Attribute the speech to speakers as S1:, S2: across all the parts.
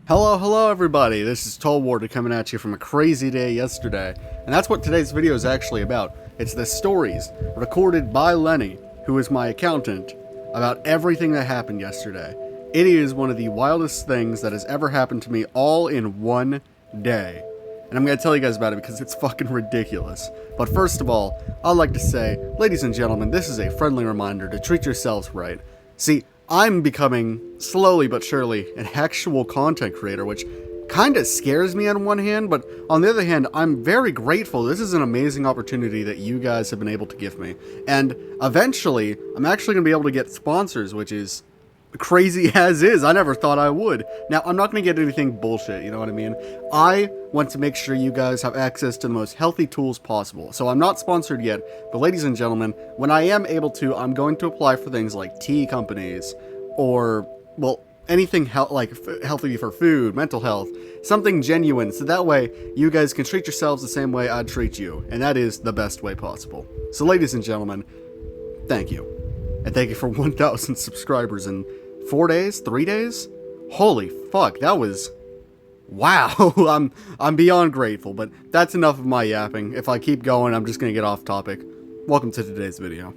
S1: Hello everybody, this is Toll Warder coming at you from a crazy day yesterday, and that's what today's video is actually about. It's the stories recorded by Lenny, who is my accountant, about everything that happened yesterday. It is one of the wildest things that has ever happened to me all in one day. And I'm going to tell you guys about it because it's fucking ridiculous. But first of all, I'd like to say, ladies and gentlemen, this is a friendly reminder to treat yourselves right. See, I'm becoming, slowly but surely, an actual content creator, which kind of scares me on one hand, but on the other hand, I'm very grateful. This is an amazing opportunity that you guys have been able to give me. And eventually, I'm actually going to be able to get sponsors, which is crazy as is. I never thought I would. Now, I'm not going to get anything bullshit, you know what I mean? I want to make sure you guys have access to the most healthy tools possible. So I'm not sponsored yet, but ladies and gentlemen, when I am able to, I'm going to apply for things like tea companies or, well, anything healthy for food, mental health, something genuine, so that way you guys can treat yourselves the same way I'd treat you, and that is the best way possible. So ladies and gentlemen, thank you. And thank you for 1,000 subscribers in 4 days? 3 days? Holy fuck, that was... wow, I'm beyond grateful, but that's enough of my yapping. If I keep going, I'm just gonna get off topic. Welcome to today's video.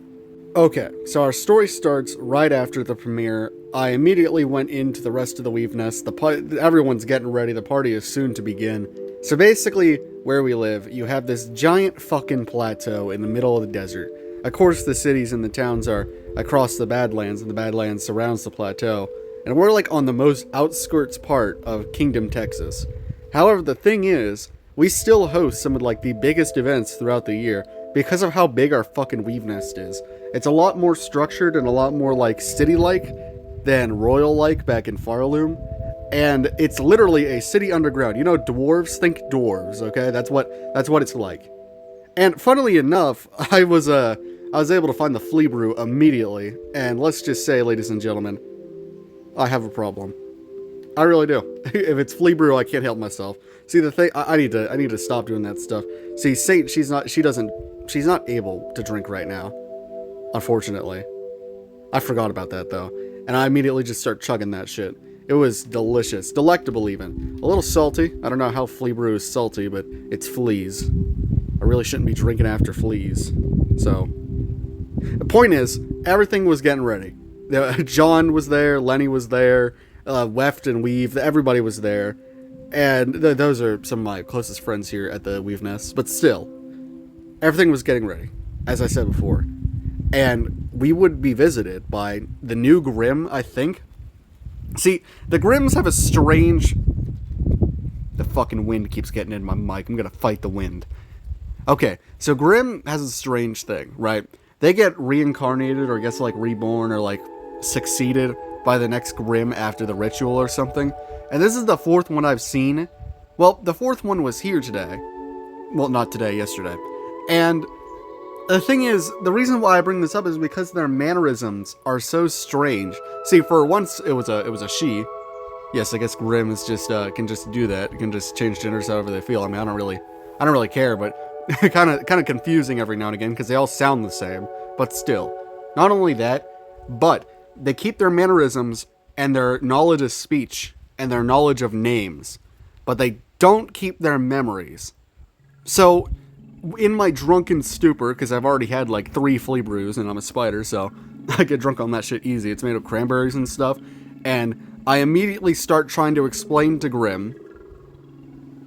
S1: Okay, so our story starts right after the premiere. I immediately went into the rest of the Weave Nest. Everyone's getting ready, the party is soon to begin. So basically, where we live, you have this giant fucking plateau in the middle of the desert. Of course, the cities and the towns are across the Badlands, and the Badlands surrounds the plateau. And we're like on the most outskirts part of Kingdom, Texas. However, the thing is, we still host some of like the biggest events throughout the year because of how big our fucking Weave Nest is. It's a lot more structured and a lot more like city-like than royal-like back in Farloom. And it's literally a city underground. You know, dwarves, think dwarves, okay? That's what it's like. And funnily enough, I was able to find the flea brew immediately, and let's just say, ladies and gentlemen, I have a problem. I really do. If it's flea brew, I can't help myself. See, the thing, I need to stop doing that stuff. See, Saint, she's not able to drink right now, unfortunately. I forgot about that though, and I immediately just start chugging that shit. It was delicious, delectable even. A little salty. I don't know how flea brew is salty, but it's fleas. I really shouldn't be drinking after fleas. So, the point is, everything was getting ready. John was there, Lenny was there, Weft and Weave, everybody was there. And those are some of my closest friends here at the Weave Nest. But still, everything was getting ready, as I said before. And we would be visited by the new Grimm, I think. See, the Grimms have a strange... The fucking wind keeps getting in my mic. I'm gonna fight the wind. Okay, so Grimm has a strange thing, right? They get reincarnated, or I guess like reborn, or like succeeded by the next Grimm after the ritual or something. And this is the fourth one I've seen. Well, the fourth one was here today. Well, not today, yesterday. And the thing is, the reason why I bring this up is because their mannerisms are so strange. See, for once, it was a she. Yes, I guess Grimm is just can just do that. Can just change genders however they feel. I mean, I don't really care, but kind of confusing every now and again because they all sound the same. But still, not only that, but they keep their mannerisms and their knowledge of speech and their knowledge of names, but they don't keep their memories. So, in my drunken stupor, because I've already had like 3 flea brews and I'm a spider, so I get drunk on that shit easy. It's made of cranberries and stuff, and I immediately start trying to explain to Grimm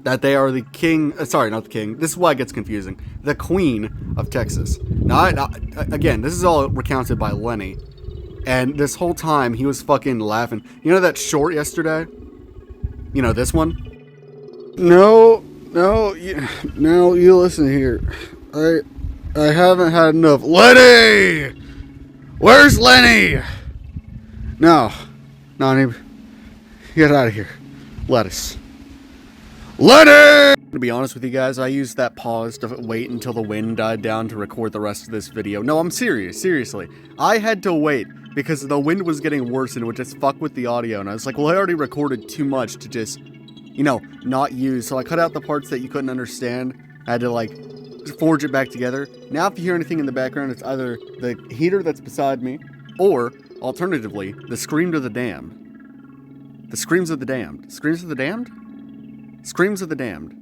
S1: that they are the king, sorry, not the king, this is why it gets confusing, the queen of Texas. Now, again, this is all recounted by Lenny, and this whole time, he was fucking laughing. You know that short yesterday? You know, this one? No, you listen here. I haven't had enough. Lenny! Where's Lenny? No, get out of here. Lettuce. Lenny! To be honest with you guys, I used that pause to wait until the wind died down to record the rest of this video. No, I'm serious, seriously. I had to wait because the wind was getting worse and it would just fuck with the audio. And I was like, well, I already recorded too much to just, you know, not use. So I cut out the parts that you couldn't understand. I had to, like, forge it back together. Now if you hear anything in the background, it's either the heater that's beside me or Alternatively, the Scream of the Damned. The Screams of the Damned. Screams of the Damned? Screams of the Damned.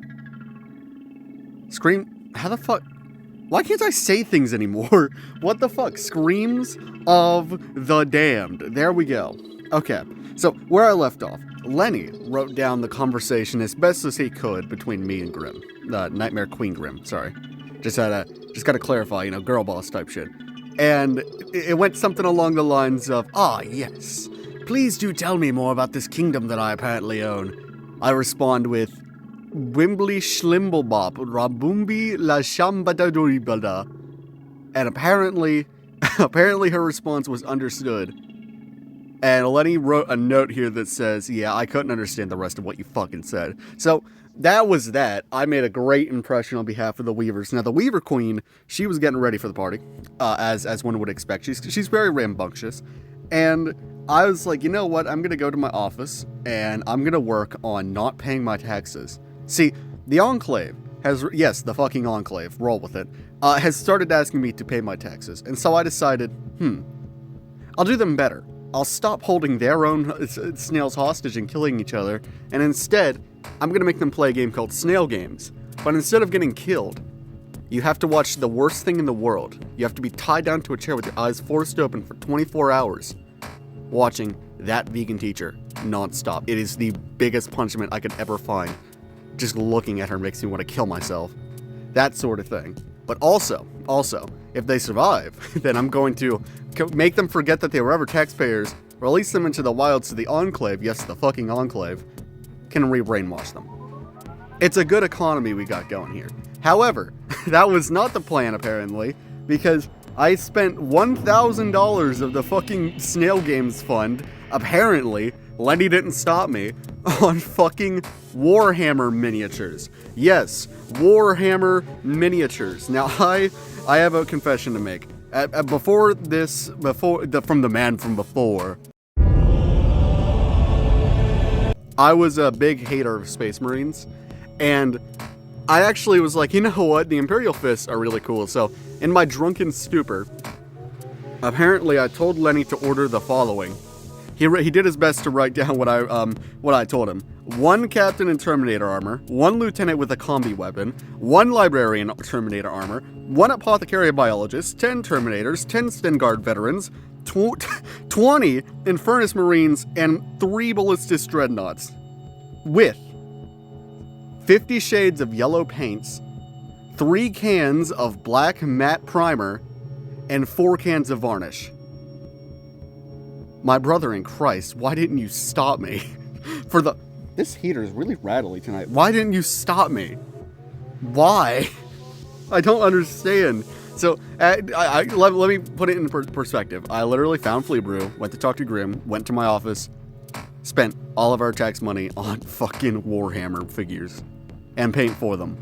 S1: How the fuck? Why can't I say things anymore? What the fuck? Screams of the Damned. There we go. Okay, so where I left off, Lenny wrote down the conversation as best as he could between me and Grimm. Nightmare Queen Grimm, sorry. Just gotta clarify, girl boss type shit. And it went something along the lines of, yes, please do tell me more about this kingdom that I apparently own. I respond with, Wimbly Schlimblebop, Rabumbi La Shambadaduribada. And apparently her response was understood. And Lenny wrote a note here that says, yeah, I couldn't understand the rest of what you fucking said. So that was that. I made a great impression on behalf of the Weavers. Now, the Weaver Queen, she was getting ready for the party, as one would expect. She's very rambunctious. And I was like, you know what? I'm going to go to my office, and I'm going to work on not paying my taxes. See, the Enclave yes, the fucking Enclave, roll with it, has started asking me to pay my taxes. And so I decided, I'll do them better. I'll stop holding their own snails hostage and killing each other, and instead, I'm going to make them play a game called Snail Games. But instead of getting killed, you have to watch the worst thing in the world. You have to be tied down to a chair with your eyes forced open for 24 hours, watching that vegan teacher nonstop. It is the biggest punishment I could ever find. Just looking at her makes me want to kill myself. That sort of thing. But also, if they survive, then I'm going to make them forget that they were ever taxpayers, release them into the wild so the Enclave, yes, the fucking Enclave, can re-brainwash them. It's a good economy we got going here. However, that was not the plan apparently, because I spent $1,000 of the fucking Snail Games fund, apparently, Lenny didn't stop me, on fucking Warhammer miniatures. Yes, Warhammer miniatures. Now, I have a confession to make. From the man from before, I was a big hater of Space Marines, and I actually was like, you know what, the Imperial Fists are really cool. So, in my drunken stupor, apparently I told Lenny to order the following. He did his best to write down what I told him. 1 Captain in Terminator armor, 1 Lieutenant with a combi weapon, 1 Librarian Terminator armor, 1 Apothecary Biologist, 10 Terminators, 10 Stengard veterans, 20 Infernus Marines, and 3 Ballistus Dreadnoughts. With 50 shades of yellow paints, 3 cans of black matte primer, and 4 cans of varnish. My brother in Christ, why didn't you stop me? This heater is really rattly tonight. Why didn't you stop me? Why? I don't understand. So, let me put it in perspective. I literally found Flea Brew, went to talk to Grimm, went to my office, spent all of our tax money on fucking Warhammer figures and paint for them.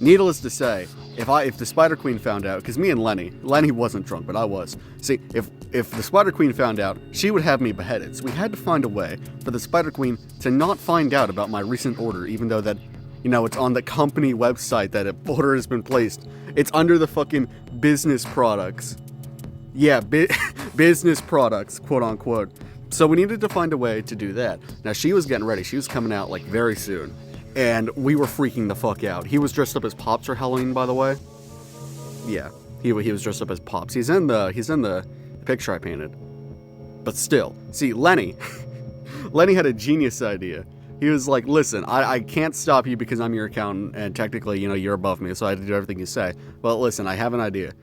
S1: Needless to say, if the Spider Queen found out, because me and Lenny wasn't drunk, but I was. See, if the Spider Queen found out, she would have me beheaded. So we had to find a way for the Spider Queen to not find out about my recent order, even though that, it's on the company website that an order has been placed. It's under the fucking business products. Yeah, business products, quote unquote. So we needed to find a way to do that. Now she was getting ready. She was coming out like very soon. And we were freaking the fuck out. He was dressed up as Pops for Halloween, by the way. Yeah, he was dressed up as Pops. He's in the picture I painted. But still, see, Lenny had a genius idea. He was like, listen, I can't stop you because I'm your accountant, and technically, you're above me, so I had to do everything you say. But listen, I have an idea.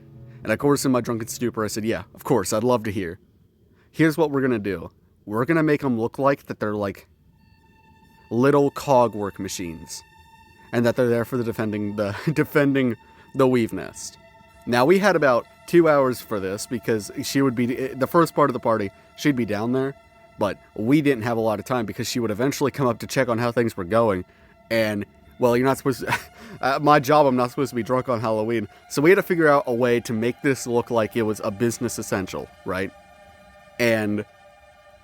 S1: And of course, in my drunken stupor, I said, yeah, of course, I'd love to hear. Here's what we're gonna do. We're gonna make them look like that they're like little cogwork machines, and that they're there for defending the weave nest. Now, we had about 2 hours for this because she would be the first part of the party. She'd be down there, but we didn't have a lot of time because she would eventually come up to check on how things were going. And well, you're not supposed to. My job, I'm not supposed to be drunk on Halloween, so we had to figure out a way to make this look like it was a business essential, right? And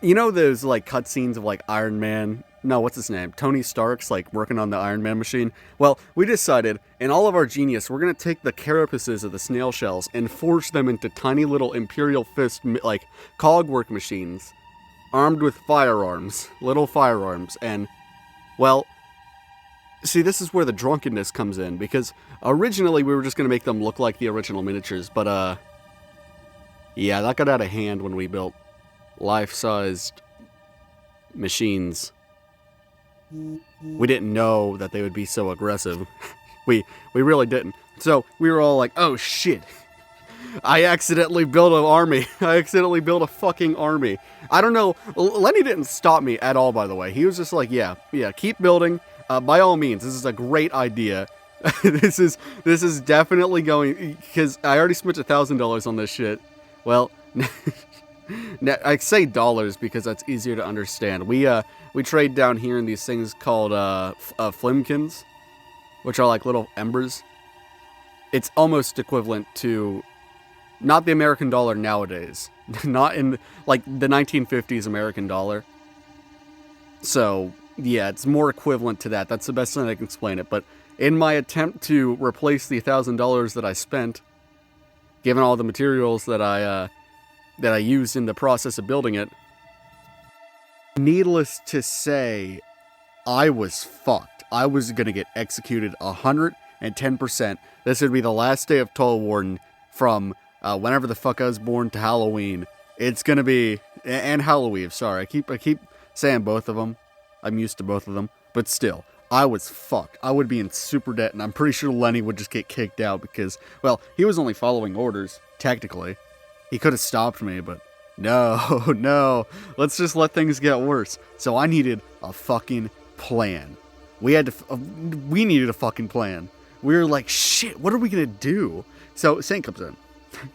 S1: those like cutscenes of like Iron Man no, what's his name? Tony Stark's, like, working on the Iron Man machine. Well, we decided, in all of our genius, we're going to take the carapaces of the snail shells and forge them into tiny little Imperial Fist, like, cogwork machines, armed with firearms, little firearms, and, well, see, this is where the drunkenness comes in, because originally we were just going to make them look like the original miniatures, but, yeah, that got out of hand when we built life-sized machines. We didn't know that they would be so aggressive. we really didn't. So we were all like, oh shit. I accidentally built an army. I accidentally built a fucking army. I don't know. Lenny didn't stop me at all, by the way. He was just like, yeah, keep building. By all means, this is a great idea. This is definitely going, because I already spent $1,000 on this shit. Well, I say dollars because that's easier to understand. We trade down here in these things called flimkins, which are like little embers. It's almost equivalent to not the American dollar nowadays, not in like the 1950s American dollar. So yeah, it's more equivalent to that. That's the best way I can explain it. But in my attempt to replace the $1,000 that I spent, given all the materials that I used in the process of building it, needless to say, I was fucked. I was going to get executed 110%. This would be the last day of Tall Warden from whenever the fuck I was born to Halloween. It's going to be, and Halloween, sorry. I keep saying both of them. I'm used to both of them. But still, I was fucked. I would be in super debt, and I'm pretty sure Lenny would just get kicked out because, well, he was only following orders, technically. He could have stopped me, but no, let's just let things get worse. So I needed a fucking plan. We needed a fucking plan. We were like, shit, what are we gonna do? So Saint comes in.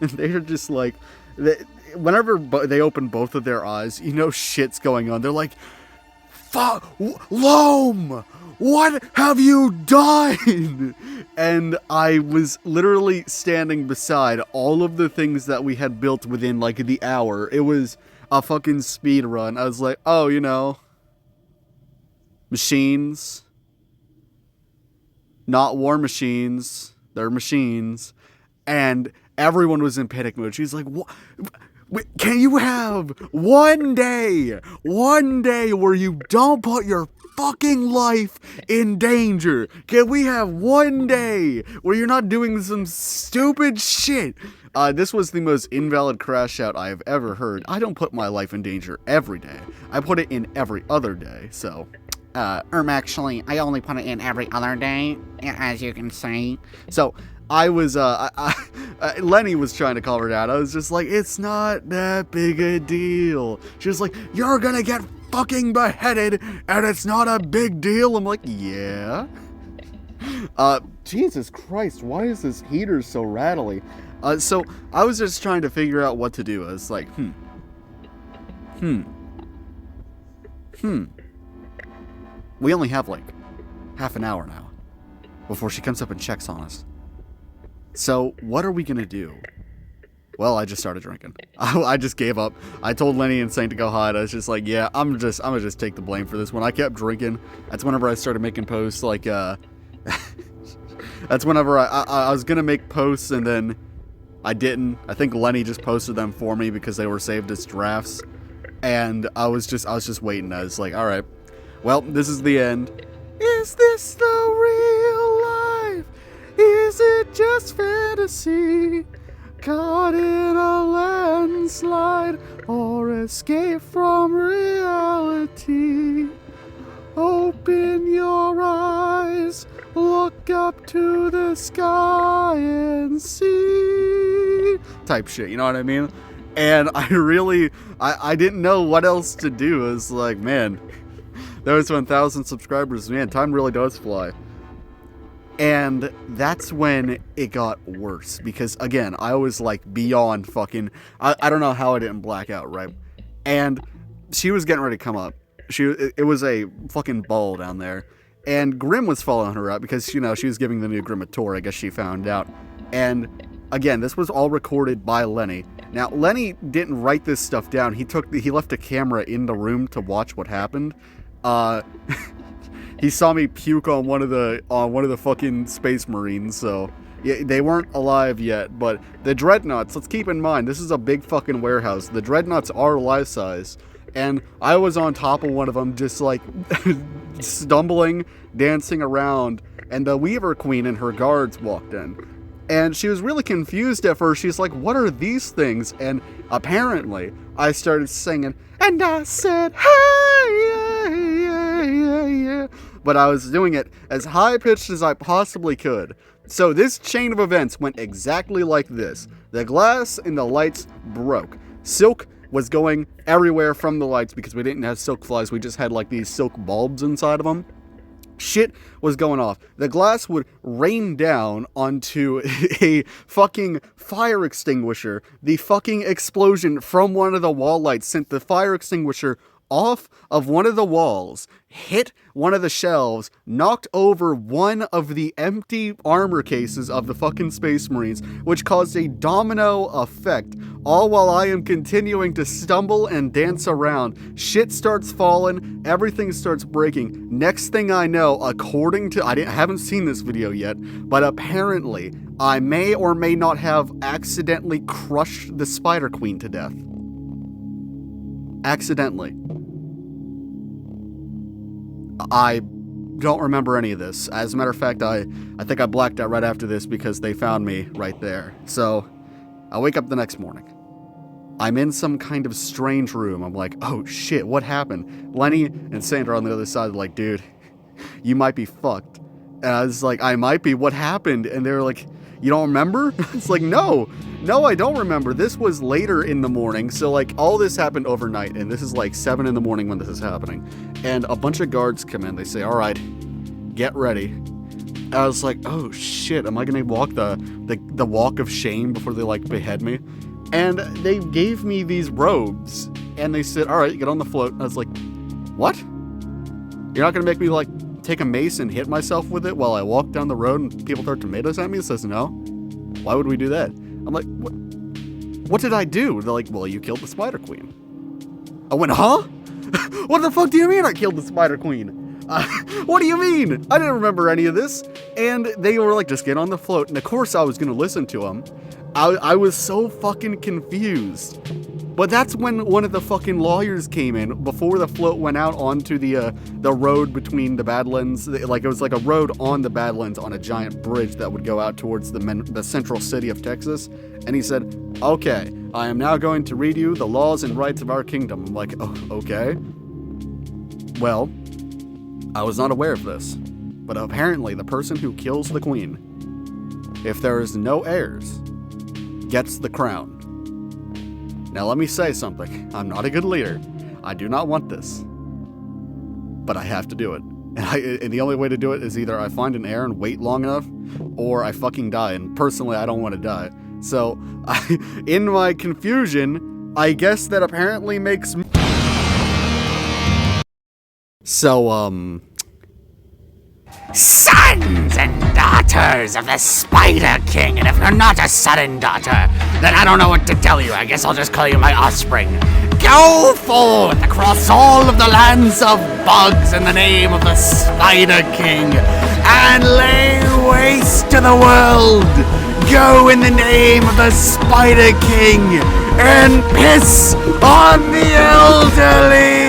S1: They're just like, whenever they open both of their eyes, you know shit's going on. They're like, fuck, Loam! What have you done? And I was literally standing beside all of the things that we had built within like the hour. It was a fucking speed run. I was like, oh, you know, machines, not war machines, they're machines. And everyone was in panic mode. She's like, what? Can you have one day where you don't put your fucking life in danger? Can we have one day where you're not doing some stupid shit? This was the most invalid crash out I have ever heard. I don't put my life in danger every day. I put it in every other day, so.
S2: Actually, I only put it in every other day, as you can see.
S1: So, I was, Lenny was trying to call her down. I was just like, it's not that big a deal. She was like, you're gonna get fucking beheaded, and it's not a big deal. I'm like, yeah. Jesus Christ, why is this heater so rattly? So, I was just trying to figure out what to do. I was like, We only have, like, half an hour now before she comes up and checks on us. So, what are we gonna do? Well, I just started drinking. I just gave up. I told Lenny and Saint to go hide. I was just like, yeah, I'm gonna just take the blame for this. When I kept drinking, that's whenever I started making posts, like, that's whenever I was gonna make posts and then I didn't. I think Lenny just posted them for me because they were saved as drafts. And I was just waiting. I was like, alright, well, this is the end. Is this the real life? Is it just fantasy? Caught in a landslide or escape from reality? Open your eyes, look up to the sky and see. Type shit, you know what I mean? And I didn't know what else to do. I was like, man, those 1,000 subscribers, man, time really does fly. And that's when it got worse. Because, again, I was, like, beyond fucking... I don't know how I didn't black out, right? And she was getting ready to come up. It was a fucking ball down there. And Grim was following her up because, you know, she was giving the new Grim a tour. I guess she found out. And, again, this was all recorded by Lenny. Now, Lenny didn't write this stuff down. He left a camera in the room to watch what happened. He saw me puke on one of the fucking space marines, so yeah, they weren't alive yet. But the dreadnoughts, let's keep in mind, this is a big fucking warehouse. The dreadnoughts are life size, and I was on top of one of them, just like stumbling, dancing around, and the Weaver Queen and her guards walked in. And she was really confused at first. She's like, what are these things? And apparently, I started singing, and I said, hey, yeah, yeah, yeah, yeah. But I was doing it as high-pitched as I possibly could. So this chain of events went exactly like this. The glass in the lights broke. Silk was going everywhere from the lights because we didn't have silk flies. We just had like these silk bulbs inside of them. Shit was going off. The glass would rain down onto a fucking fire extinguisher. The fucking explosion from one of the wall lights sent the fire extinguisher off of one of the walls, hit one of the shelves, knocked over one of the empty armor cases of the fucking Space Marines, which caused a domino effect, all while I am continuing to stumble and dance around. Shit starts falling, everything starts breaking. Next thing I know, according to, I haven't seen this video yet, but apparently I may or may not have accidentally crushed the Spider Queen to death. Accidentally. I don't remember any of this. As a matter of fact, I think I blacked out right after this because they found me right there. So, I wake up the next morning. I'm in some kind of strange room. I'm like, oh shit, what happened? Lenny and Sandra on the other side are like, dude, you might be fucked. And I was like, I might be, what happened? And they were like, you don't remember? It's like, no, I don't remember. This was later in the morning. So like all this happened overnight, and this is like 7 in the morning when this is happening. And a bunch of guards come in. They say, all right, get ready. And I was like, oh shit, am I gonna walk the walk of shame before they like behead me? And they gave me these robes, and they said, all right, get on the float. And I was like, what? You're not gonna make me like take a mace and hit myself with it while I walk down the road and people throw tomatoes at me? It says no. Why would we do that? I'm like, what did I do? They're like, well, you killed the Spider Queen. I went, huh? What the fuck do you mean I killed the Spider Queen? What do you mean? I didn't remember any of this. And they were like, just get on the float. And of course I was gonna listen to them. I was so fucking confused. But that's when one of the fucking lawyers came in before the float went out onto the road between the Badlands. Like it was like a road on the Badlands on a giant bridge that would go out towards the central city of Texas. And he said, okay, I am now going to read you the laws and rights of our kingdom. I'm like, oh, okay. Well, I was not aware of this. But apparently the person who kills the queen, if there is no heirs, gets the crown. Now let me say something. I'm not a good leader. I do not want this. But I have to do it. And the only way to do it is either I find an heir and wait long enough, or I fucking die. And personally, I don't want to die. So, in my confusion, I guess that apparently makes me... So,
S2: Sons and daughters of the Spider King, and if you're not a son and daughter, then I don't know what to tell you. I guess I'll just call you my offspring. Go forth across all of the lands of bugs in the name of the Spider King, and lay waste to the world. Go in the name of the Spider King, and piss on the elderly.